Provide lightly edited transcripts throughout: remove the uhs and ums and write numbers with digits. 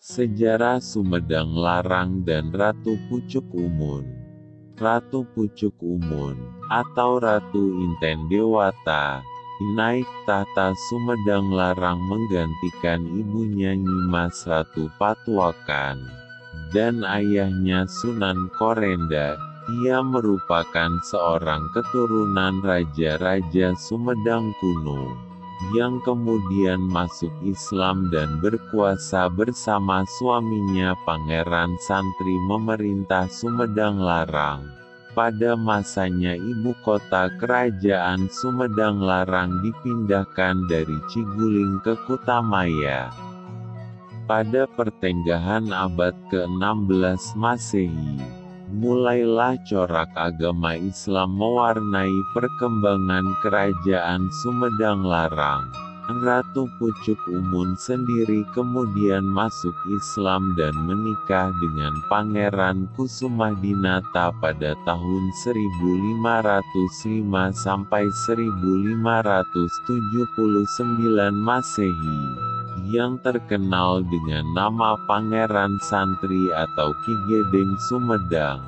Sejarah Sumedang Larang dan Ratu Pucuk Umun. Ratu Pucuk Umun, atau Ratu Inten Dewata, naik tahta Sumedang Larang menggantikan ibunya Nyimas Ratu Patuakan, dan ayahnya Sunan Korenda. Ia merupakan seorang keturunan Raja-Raja Sumedang kuno, yang kemudian masuk Islam dan berkuasa bersama suaminya Pangeran Santri memerintah Sumedang Larang. Pada masanya ibu kota kerajaan Sumedang Larang dipindahkan dari Ciguling ke Kutamaya. Pada pertengahan abad ke-16 Masehi, mulailah corak agama Islam mewarnai perkembangan kerajaan Sumedang Larang. Ratu Pucuk Umun sendiri kemudian masuk Islam dan menikah dengan Pangeran Kusumadinata pada tahun 1505 sampai 1579 Masehi, yang terkenal dengan nama Pangeran Santri atau Ki Gedeng Sumedang.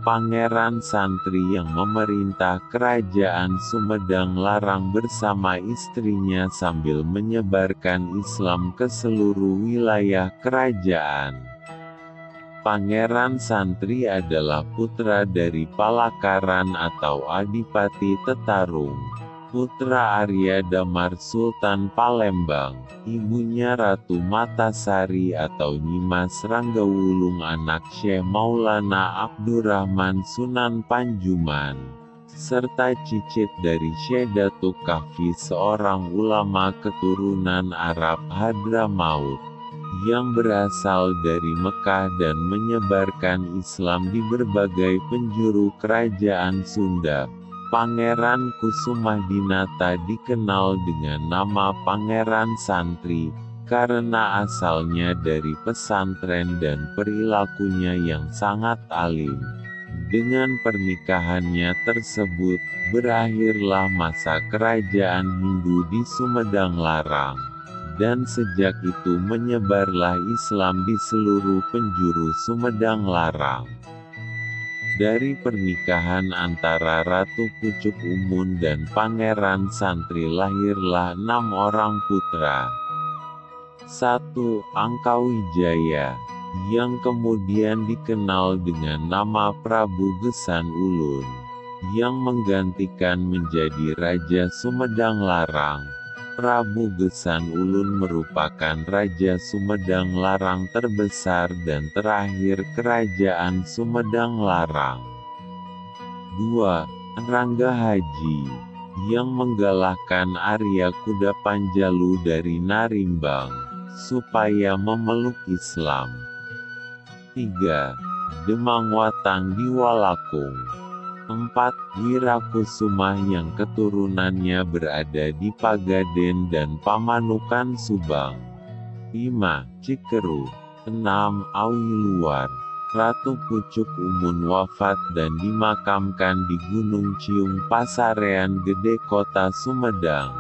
Pangeran Santri yang memerintah kerajaan Sumedang Larang bersama istrinya sambil menyebarkan Islam ke seluruh wilayah kerajaan. Pangeran Santri adalah putra dari Palakaran atau Adipati Tetarung, putra Arya Damar Sultan Palembang, ibunya Ratu Matasari atau Nyimas Ranggawulung anak Syekh Maulana Abdurrahman Sunan Panjuman, serta cicit dari Syekh Datuk Kahfi seorang ulama keturunan Arab Hadramaut, yang berasal dari Mekah dan menyebarkan Islam di berbagai penjuru kerajaan Sunda. Pangeran Kusumadinata dikenal dengan nama Pangeran Santri, karena asalnya dari pesantren dan perilakunya yang sangat alim. Dengan pernikahannya tersebut, berakhirlah masa kerajaan Hindu di Sumedang Larang, dan sejak itu menyebarlah Islam di seluruh penjuru Sumedang Larang. Dari pernikahan antara Ratu Pucuk Umun dan Pangeran Santri lahirlah 6 orang putra. 1. Angkawijaya, yang kemudian dikenal dengan nama Prabu Gesan Ulun, yang menggantikan menjadi Raja Sumedang Larang. Prabu Gesan Ulun merupakan Raja Sumedang Larang terbesar dan terakhir kerajaan Sumedang Larang. 2. Rangga Haji, yang menggalakkan Arya Kuda Panjalu dari Narimbang, supaya memeluk Islam. 3. Demang Watang di Walakung. 4. Wirakusumah yang keturunannya berada di Pagaden dan Pamanukan Subang. 5. Cikeru. 6. Awi Luar. Ratu Pucuk Umun wafat dan dimakamkan di Gunung Ciung Pasarean Gede Kota Sumedang.